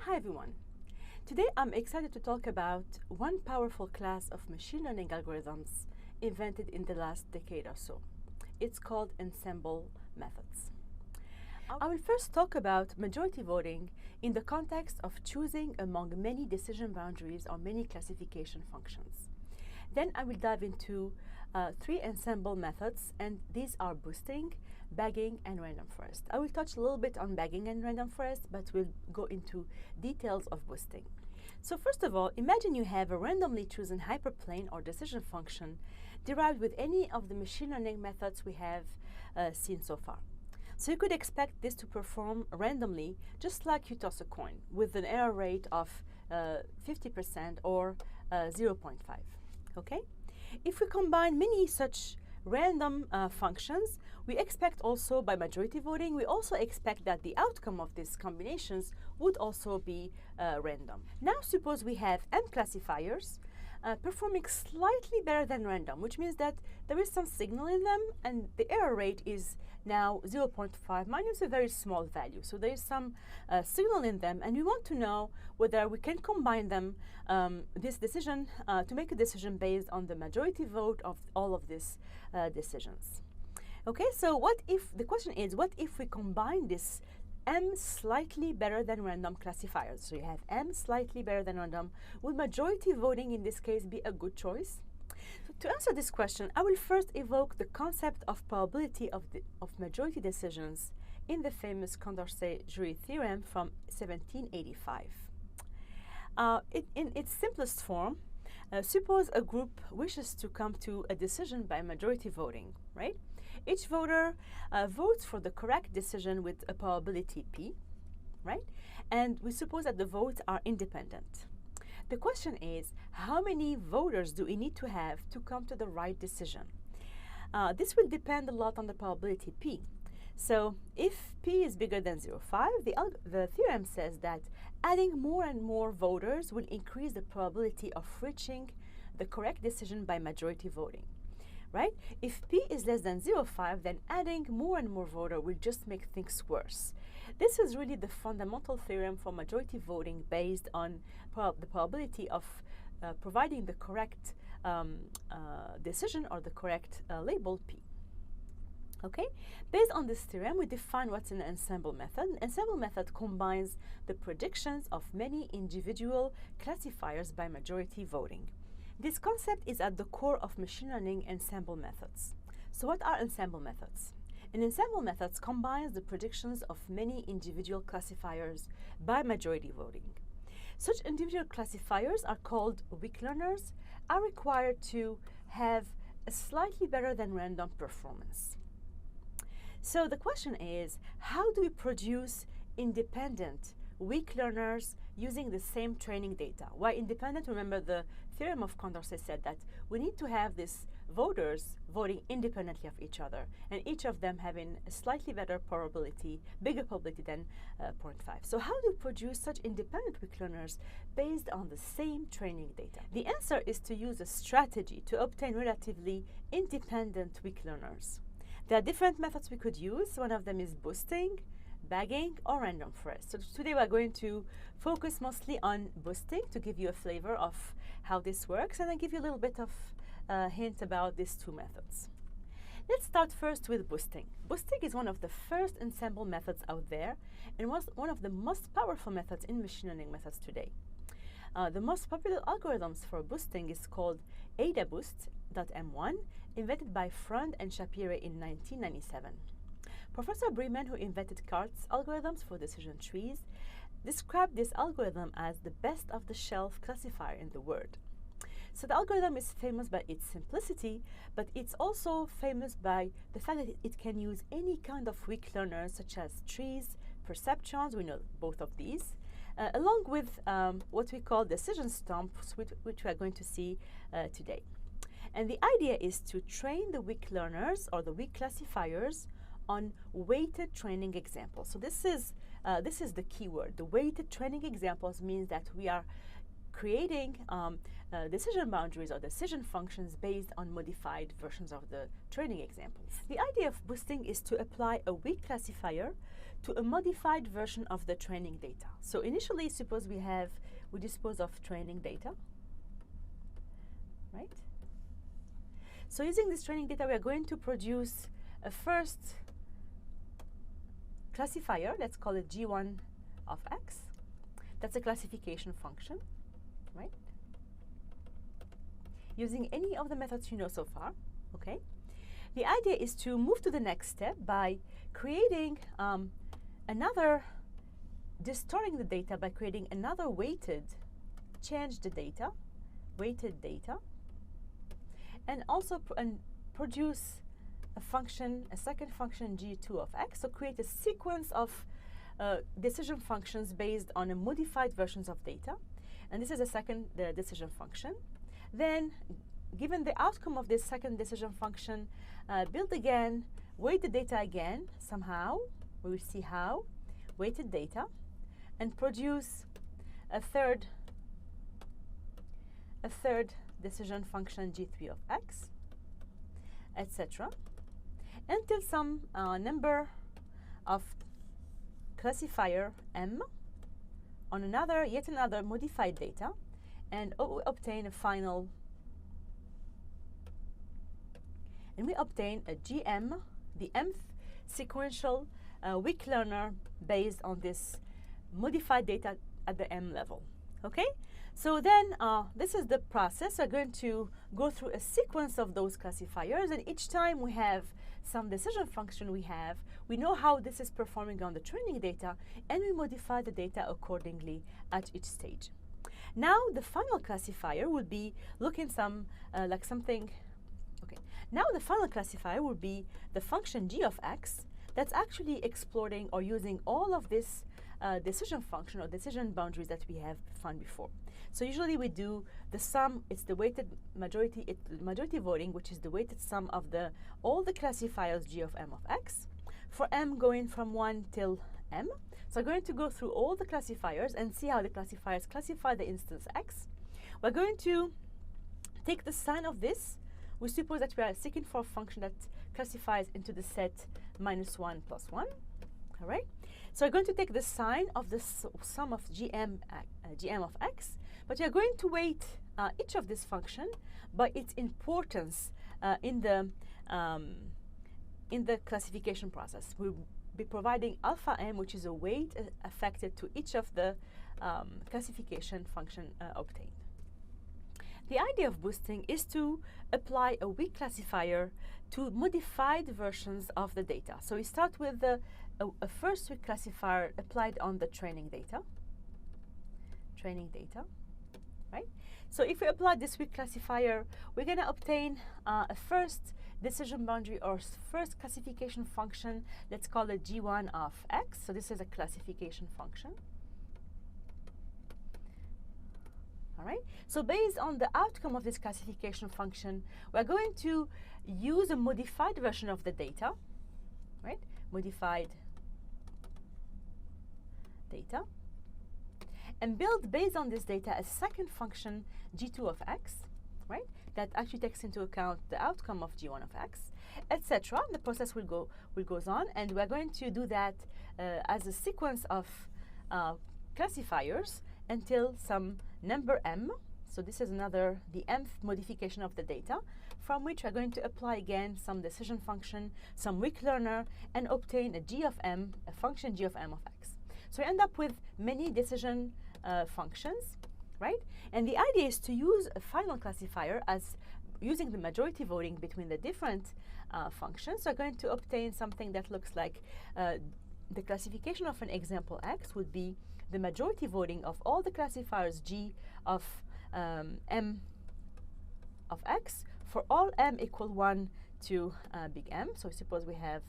Hi everyone. Today I'm excited to talk about one powerful class of machine learning algorithms invented in the last decade or so. It's called ensemble methods. I will first talk about majority voting in the context of choosing among many decision boundaries or many classification functions. Then I will dive into three ensemble methods, and these are boosting, bagging, and random forest. I will touch a little bit on bagging and random forest, but we'll go into details of boosting. So first of all, imagine you have a randomly chosen hyperplane or decision function derived with any of the machine learning methods we have seen so far. So you could expect this to perform randomly, just like you toss a coin, with an error rate of 50% or 0.5. Okay? If we combine many such random functions, we expect also by majority voting, we also expect that the outcome of these combinations would also be random. Now suppose we have M classifiers performing slightly better than random, which means that there is some signal in them and the error rate is now 0.5 minus a very small value. So there is some signal in them, and we want to know whether we can combine them, this decision, to make a decision based on the majority vote of all of these decisions. Okay, so what if, the question is, what if we combine this M slightly better than random classifiers? So you have M slightly better than random. Would majority voting in this case be a good choice? So to answer this question, I will first evoke the concept of probability of majority decisions in the famous Condorcet jury theorem from 1785. In its simplest form, suppose a group wishes to come to a decision by majority voting, right? Each voter votes for the correct decision with a probability P, right? And we suppose that the votes are independent. The question is, how many voters do we need to have to come to the right decision? This will depend a lot on the probability P. So if P is bigger than 0.5, the theorem says that adding more and more voters will increase the probability of reaching the correct decision by majority voting. Right? If P is less than 0.5, then adding more and more voters will just make things worse. This is really the fundamental theorem for majority voting based on the probability of providing the correct decision or the correct label P. Okay? Based on this theorem, we define what's an ensemble method. An ensemble method combines the predictions of many individual classifiers by majority voting. This concept is at the core of machine learning ensemble methods. So what are ensemble methods? An ensemble method combines the predictions of many individual classifiers by majority voting. Such individual classifiers are called weak learners, are required to have a slightly better than random performance. So the question is, how do we produce independent weak learners using the same training data? Why independent? Remember, the theorem of Condorcet said that we need to have these voters voting independently of each other, and each of them having a slightly better probability, bigger probability than 0.5. So how do we produce such independent weak learners based on the same training data? The answer is to use a strategy to obtain relatively independent weak learners. There are different methods we could use. One of them is boosting, bagging, or random forest. So today we're going to focus mostly on boosting to give you a flavor of how this works, and then give you a little bit of hint about these two methods. Let's start first with boosting. Boosting is one of the first ensemble methods out there, and was one of the most powerful methods in machine learning methods today. The most popular algorithms for boosting is called AdaBoost.M1, invented by Freund and Shapiro in 1997. Professor Breman, who invented Kart's algorithms for decision trees, described this algorithm as the best of the shelf classifier in the world. So the algorithm is famous by its simplicity, but it's also famous by the fact that it can use any kind of weak learners such as trees, perceptrons, we know both of these, along with what we call decision stumps, which we are going to see today. And the idea is to train the weak learners or the weak classifiers on weighted training examples. So this is the key word. The weighted training examples means that we are creating decision boundaries or decision functions based on modified versions of the training examples. The idea of boosting is to apply a weak classifier to a modified version of the training data. So initially, suppose we dispose of training data, right? So using this training data, we are going to produce a first classifier. Let's call it G1 of X. That's a classification function, right? Using any of the methods you know so far, okay? The idea is to move to the next step by creating distorting the data by creating another weighted data, and also produce a second function G2 of X. So create a sequence of decision functions based on a modified versions of data, and this is a second decision function. Then, given the outcome of this second decision function, build again, weight the data again somehow. We will see how. Weighted data, and produce a third decision function G3 of X, etc., until some number of classifier M on yet another modified data, and obtain a final, and we obtain a GM, the mth sequential weak learner based on this modified data at the M level. Okay? So then this is the process. We're going to go through a sequence of those classifiers, and each time we have some decision function we know how this is performing on the training data, and we modify the data accordingly at each stage. Now the final classifier will be looking like something. Okay. Now the final classifier will be the function G of X that's actually exploring or using all of this decision function or decision boundaries that we have found before. So usually we do the sum. It's the weighted majority voting, which is the weighted sum of all the classifiers G of M of X, for M going from 1 till M. So we're going to go through all the classifiers and see how the classifiers classify the instance X. We're going to take the sign of this. We suppose that we are seeking for a function that classifies into the set -1 plus 1. All right? So we're going to take the sign of the sum of GM of X, but we are going to weight each of this function by its importance in the classification process. We'll be providing alpha M, which is a weight affected to each of the classification function obtained. The idea of boosting is to apply a weak classifier to modified versions of the data. So we start with a first weak classifier applied on the training data, right? So if we apply this weak classifier, we're going to obtain a first decision boundary or first classification function. Let's call it G1 of X. So this is a classification function. All right. So based on the outcome of this classification function, we're going to use a modified version of the data, right? Modified data, and build based on this data a second function G2 of X, right? That actually takes into account the outcome of G1 of X, etc. The process will goes on, and we're going to do that as a sequence of classifiers until some number M. So this is the mth modification of the data, from which we're going to apply again some decision function, some weak learner, and obtain a G of M, a function G of M of X. So we end up with many decision functions, right? And the idea is to use a final classifier as using the majority voting between the different functions. So we're going to obtain something that looks like the classification of an example X would be the majority voting of all the classifiers G of M of X for all M equal 1 to big M. So suppose we have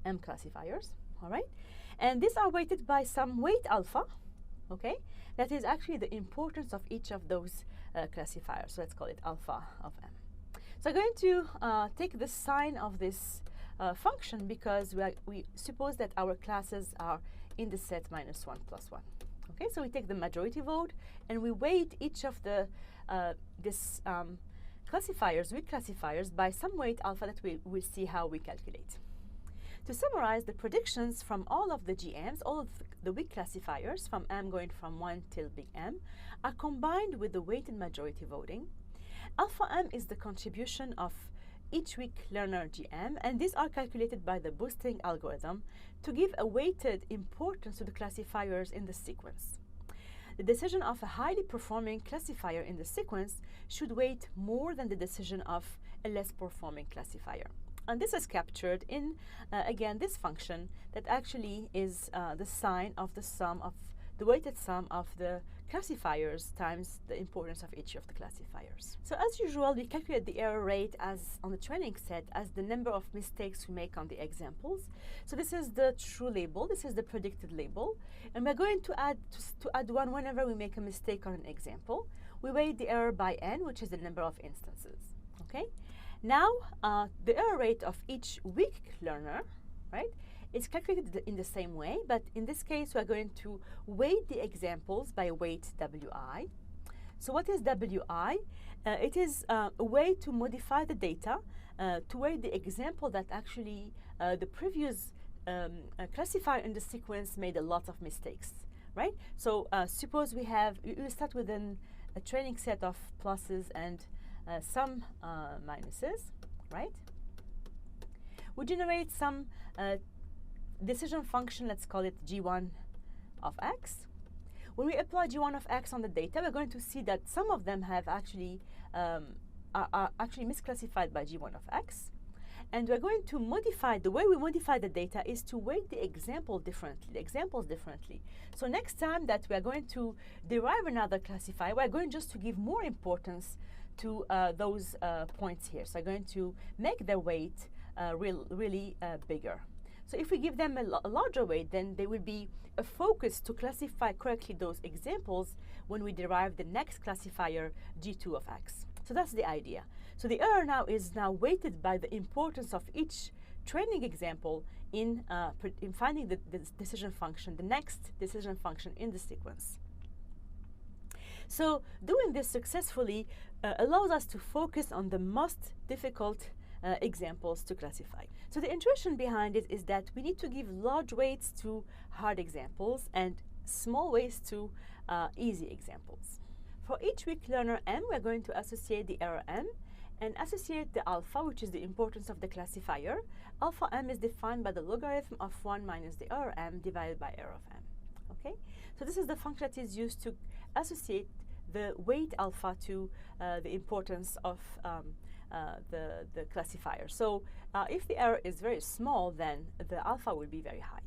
M classifiers, all right? And these are weighted by some weight alpha, okay? That is actually the importance of each of those classifiers. So let's call it alpha of M. So I'm going to take the sign of this function because we suppose that our classes are in the set -1 plus 1. Okay, so we take the majority vote and we weight each of the weak classifiers by some weight alpha that we will see how we calculate. To summarize, the predictions from all of the GMs, all of the weak classifiers from M going from 1 till big M, are combined with the weighted majority voting. Alpha M is the contribution of each weak learner GM, and these are calculated by the boosting algorithm to give a weighted importance to the classifiers in the sequence. The decision of a highly performing classifier in the sequence should weight more than the decision of a less performing classifier. And this is captured in, again, this function that actually is the sign of the sum of the weighted sum of the classifiers times the importance of each of the classifiers. So as usual, we calculate the error rate as on the training set as the number of mistakes we make on the examples. So this is the true label, this is the predicted label, and we're going to add one whenever we make a mistake on an example. We weight the error by n, which is the number of instances. Okay. Now the error rate of each weak learner, right, is calculated in the same way, but in this case we're going to weight the examples by weight WI. So what is WI? It is a way to modify the data to weight the example that actually the previous classifier in the sequence made a lot of mistakes, right? So suppose we start with a training set of pluses and some minuses, right? We generate some decision function, let's call it G1 of x. When we apply G1 of x on the data, we're going to see that some of them have actually are actually misclassified by G1 of x. And we're going to modify, the way we modify the data is to weight the examples differently. So next time that we're going to derive another classifier, we're going just to give more importance to those points here. So I'm going to make their weight really bigger. So if we give them a larger weight, then there will be a focus to classify correctly those examples when we derive the next classifier, G2 of x. So that's the idea. So the error now is weighted by the importance of each training example in finding the decision function, the next decision function in the sequence. So doing this successfully allows us to focus on the most difficult examples to classify. So the intuition behind it is that we need to give large weights to hard examples and small weights to easy examples. For each weak learner M, we're going to associate the error M and associate the alpha, which is the importance of the classifier. Alpha M is defined by the logarithm of 1 minus the error M divided by error of M. Okay? So this is the function that is used to associate the weight alpha to the importance of the classifier. So if the error is very small, then the alpha will be very high.